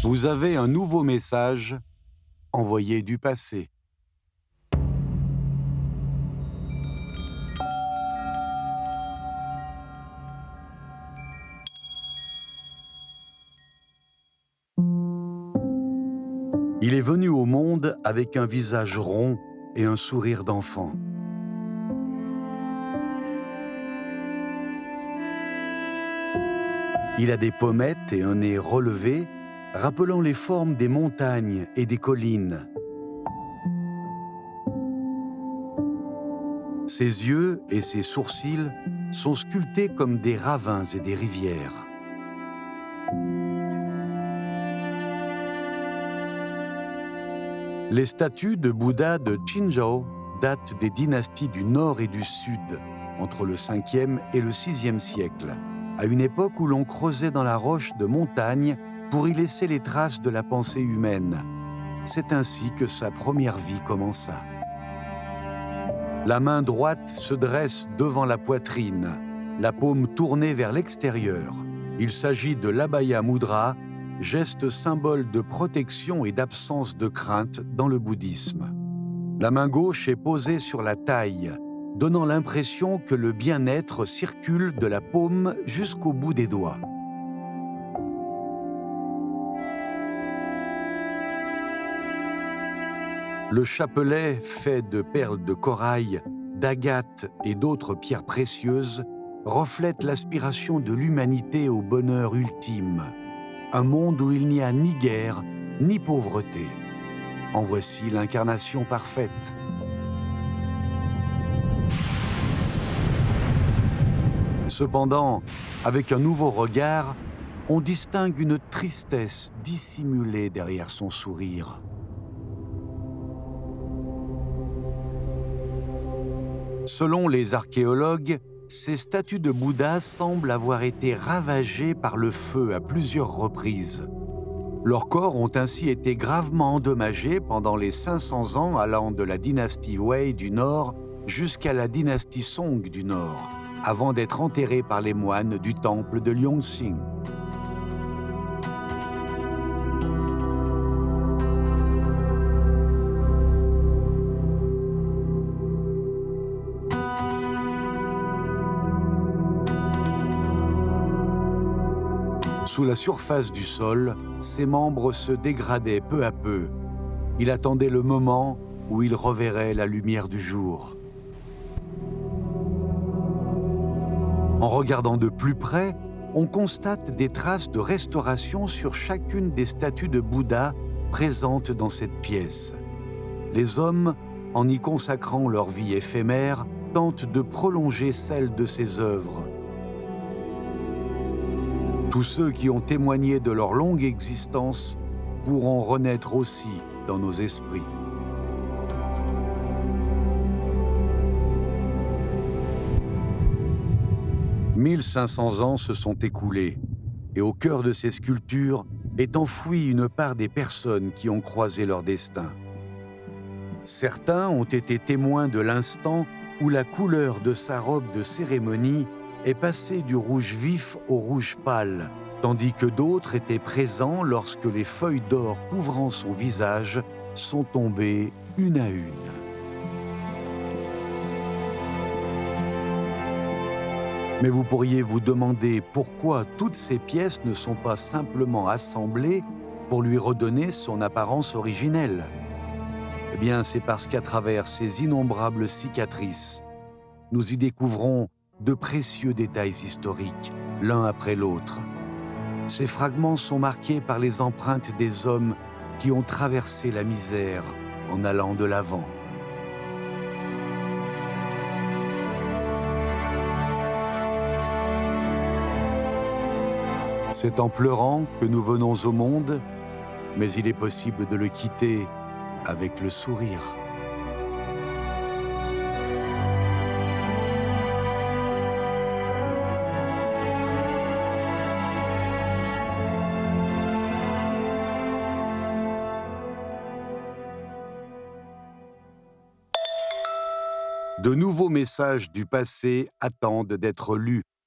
Vous avez un nouveau message envoyé du passé. Il est venu au monde avec un visage rond et un sourire d'enfant. Il a des pommettes et un nez relevé, rappelant les formes des montagnes et des collines. Ses yeux et ses sourcils sont sculptés comme des ravins et des rivières. Les statues de Bouddha de Qinzhou datent des dynasties du Nord et du Sud, entre le 5e et le 6e siècle, à une époque où l'on creusait dans la roche de montagne pour y laisser les traces de la pensée humaine. C'est ainsi que sa première vie commença. La main droite se dresse devant la poitrine, la paume tournée vers l'extérieur. Il s'agit de l'Abhaya Mudra, geste symbole de protection et d'absence de crainte dans le bouddhisme. La main gauche est posée sur la taille, donnant l'impression que le bien-être circule de la paume jusqu'au bout des doigts. Le chapelet, fait de perles de corail, d'agates et d'autres pierres précieuses, reflète l'aspiration de l'humanité au bonheur ultime. Un monde où il n'y a ni guerre, ni pauvreté. En voici l'incarnation parfaite. Cependant, avec un nouveau regard, on distingue une tristesse dissimulée derrière son sourire. Selon les archéologues, ces statues de Bouddha semblent avoir été ravagées par le feu à plusieurs reprises. Leurs corps ont ainsi été gravement endommagés pendant les 500 ans allant de la dynastie Wei du Nord jusqu'à la dynastie Song du Nord, avant d'être enterrés par les moines du temple de Liongxing. Sous la surface du sol, ses membres se dégradaient peu à peu. Il attendait le moment où il reverrait la lumière du jour. En regardant de plus près, on constate des traces de restauration sur chacune des statues de Bouddha présentes dans cette pièce. Les hommes, en y consacrant leur vie éphémère, tentent de prolonger celle de ces œuvres. Tous ceux qui ont témoigné de leur longue existence pourront renaître aussi dans nos esprits. « 1500 ans se sont écoulés, et au cœur de ces sculptures est enfouie une part des personnes qui ont croisé leur destin. Certains ont été témoins de l'instant où la couleur de sa robe de cérémonie est passé du rouge vif au rouge pâle, tandis que d'autres étaient présents lorsque les feuilles d'or couvrant son visage sont tombées une à une. Mais vous pourriez vous demander pourquoi toutes ces pièces ne sont pas simplement assemblées pour lui redonner son apparence originelle. Eh bien, c'est parce qu'à travers ces innombrables cicatrices, nous y découvrons de précieux détails historiques, l'un après l'autre. Ces fragments sont marqués par les empreintes des hommes qui ont traversé la misère en allant de l'avant. C'est en pleurant que nous venons au monde, mais il est possible de le quitter avec le sourire. De nouveaux messages du passé attendent d'être lus